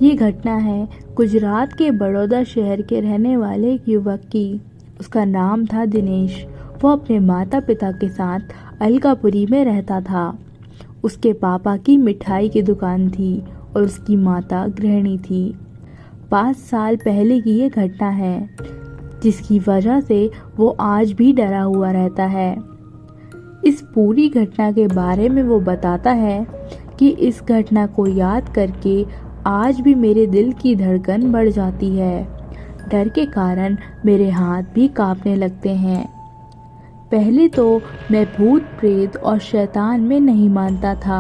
ये घटना है गुजरात के बड़ौदा शहर के रहने वाले एक युवक की। उसका नाम था दिनेश। वो अपने माता पिता के साथ अलकापुरी में रहता था। उसके पापा की मिठाई की दुकान थी और उसकी माता गृहिणी थी। 5 साल पहले की ये घटना है जिसकी वजह से वो आज भी डरा हुआ रहता है। इस पूरी घटना के बारे में वो बताता है कि इस घटना को याद करके आज भी मेरे दिल की धड़कन बढ़ जाती है। डर के कारण मेरे हाथ भी कांपने लगते हैं। पहले तो मैं भूत प्रेत और शैतान में नहीं मानता था।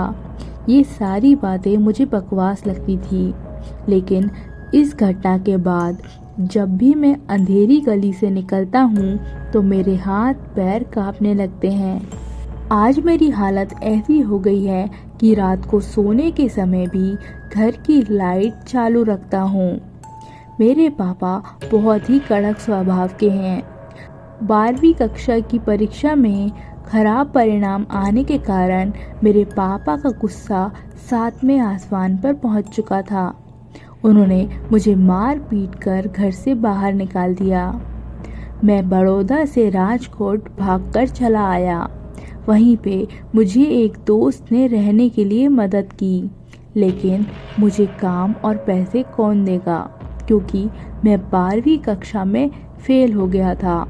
ये सारी बातें मुझे बकवास लगती थी। लेकिन इस घटना के बाद जब भी मैं अंधेरी गली से निकलता हूँ तो मेरे हाथ पैर कांपने लगते हैं। आज मेरी हालत ऐसी हो गई है कि रात को सोने के समय भी घर की लाइट चालू रखता हूँ। मेरे पापा बहुत ही कड़क स्वभाव के हैं। 12वीं कक्षा की परीक्षा में खराब परिणाम आने के कारण मेरे पापा का गुस्सा 7वें आसमान पर पहुँच चुका था। उन्होंने मुझे मार पीट कर घर से बाहर निकाल दिया। मैं बड़ौदा से राजकोट भागकर चला आया। वहीं पे मुझे एक दोस्त ने रहने के लिए मदद की, लेकिन मुझे काम और पैसे कौन देगा, क्योंकि मैं 12वीं कक्षा में फेल हो गया था।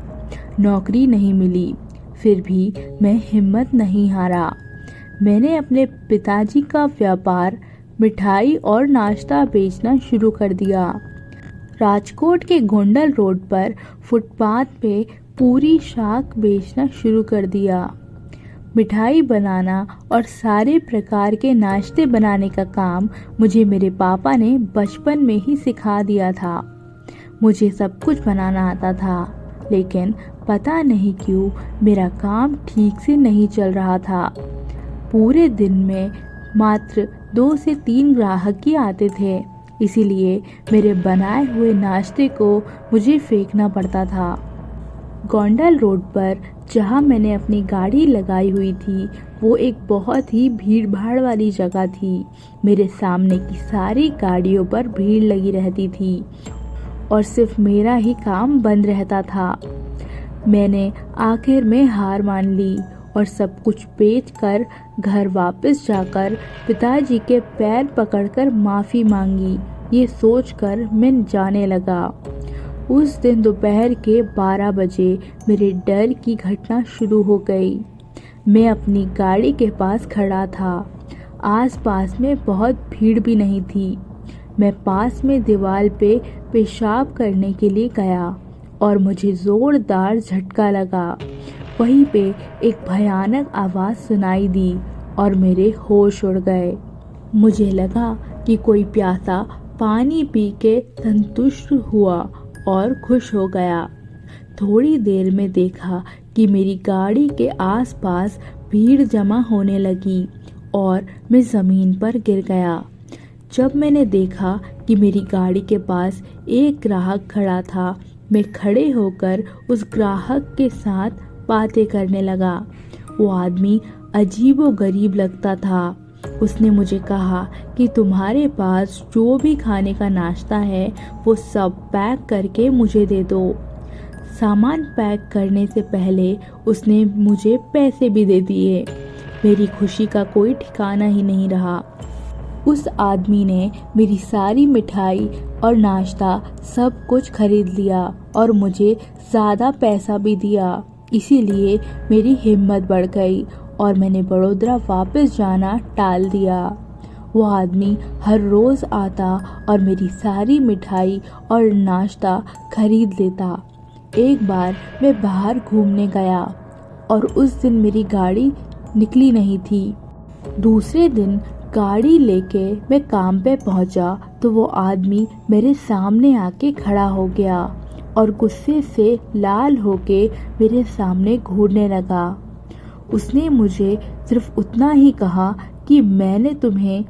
नौकरी नहीं मिली। फिर भी मैं हिम्मत नहीं हारा। मैंने अपने पिताजी का व्यापार मिठाई और नाश्ता बेचना शुरू कर दिया। राजकोट के गोंडल रोड पर फुटपाथ पे पूरी शाक बेचना शुरू कर दिया। मिठाई बनाना और सारे प्रकार के नाश्ते बनाने का काम मुझे मेरे पापा ने बचपन में ही सिखा दिया था। मुझे सब कुछ बनाना आता था, लेकिन पता नहीं क्यों मेरा काम ठीक से नहीं चल रहा था। पूरे दिन में मात्र 2 से 3 ग्राहक ही आते थे, इसीलिए मेरे बनाए हुए नाश्ते को मुझे फेंकना पड़ता था। गोंडल रोड पर जहाँ मैंने अपनी गाड़ी लगाई हुई थी वो एक बहुत ही भीड़ भाड़ वाली जगह थी। मेरे सामने की सारी गाड़ियों पर भीड़ लगी रहती थी और सिर्फ मेरा ही काम बंद रहता था। मैंने आखिर में हार मान ली और सब कुछ बेचकर घर वापस जाकर पिताजी के पैर पकड़कर माफ़ी मांगी। ये सोचकर मैं जाने लगा। उस दिन दोपहर के 12 बजे मेरे डर की घटना शुरू हो गई। मैं अपनी गाड़ी के पास खड़ा था। आसपास में बहुत भीड़ भी नहीं थी। मैं पास में दीवार पे पेशाब करने के लिए गया और मुझे ज़ोरदार झटका लगा। वहीं पे एक भयानक आवाज़ सुनाई दी और मेरे होश उड़ गए। मुझे लगा कि कोई प्यासा पानी पी के संतुष्ट हुआ और खुश हो गया। थोड़ी देर में देखा कि मेरी गाड़ी के आसपास भीड़ जमा होने लगी और मैं ज़मीन पर गिर गया। जब मैंने देखा कि मेरी गाड़ी के पास एक ग्राहक खड़ा था, मैं खड़े होकर उस ग्राहक के साथ बातें करने लगा। वो आदमी अजीबोगरीब लगता था। उसने मुझे कहा कि तुम्हारे पास जो भी खाने का नाश्ता है वो सब पैक करके मुझे दे दो। सामान पैक करने से पहले उसने मुझे पैसे भी दे दिए। मेरी खुशी का कोई ठिकाना ही नहीं रहा। उस आदमी ने मेरी सारी मिठाई और नाश्ता सब कुछ खरीद लिया और मुझे ज़्यादा पैसा भी दिया। इसीलिए मेरी हिम्मत बढ़ गई और मैंने बड़ौदा वापस जाना टाल दिया। वो आदमी हर रोज़ आता और मेरी सारी मिठाई और नाश्ता खरीद लेता। एक बार मैं बाहर घूमने गया और उस दिन मेरी गाड़ी निकली नहीं थी। दूसरे दिन गाड़ी लेके मैं काम पे पहुंचा तो वो आदमी मेरे सामने आके खड़ा हो गया और गुस्से से लाल होके मेरे सामने घूरने लगा। उसने मुझे सिर्फ उतना ही कहा कि मैंने तुम्हें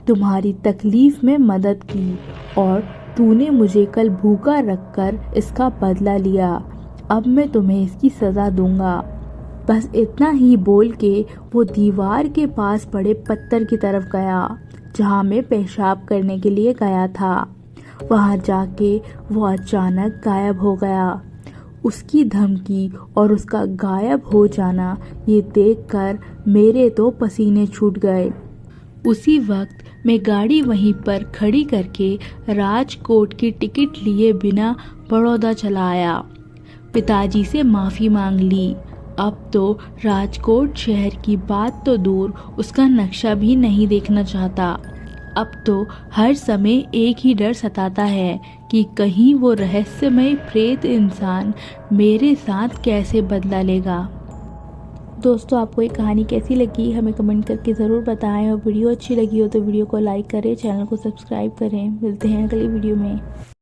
तुम्हारी तकलीफ़ में मदद की और तूने मुझे कल भूखा रखकर इसका बदला लिया। अब मैं तुम्हें इसकी सज़ा दूंगा। बस इतना ही बोल के वो दीवार के पास पड़े पत्थर की तरफ गया जहाँ मैं पेशाब करने के लिए गया था। वहाँ जाके वो अचानक गायब हो गया। उसकी धमकी और उसका गायब हो जाना ये देखकर मेरे तो पसीने छूट गए। उसी वक्त मैं गाड़ी वहीं पर खड़ी करके राजकोट की टिकट लिए बिना बड़ौदा चला आया। पिताजी से माफ़ी मांग ली। अब तो राजकोट शहर की बात तो दूर, उसका नक्शा भी नहीं देखना चाहता। अब तो हर समय एक ही डर सताता है कि कहीं वो रहस्यमय प्रेत इंसान मेरे साथ कैसे बदला लेगा। दोस्तों, आपको ये कहानी कैसी लगी हमें कमेंट करके ज़रूर बताएं, और वीडियो अच्छी लगी हो तो वीडियो को लाइक करें, चैनल को सब्सक्राइब करें। मिलते हैं अगली वीडियो में।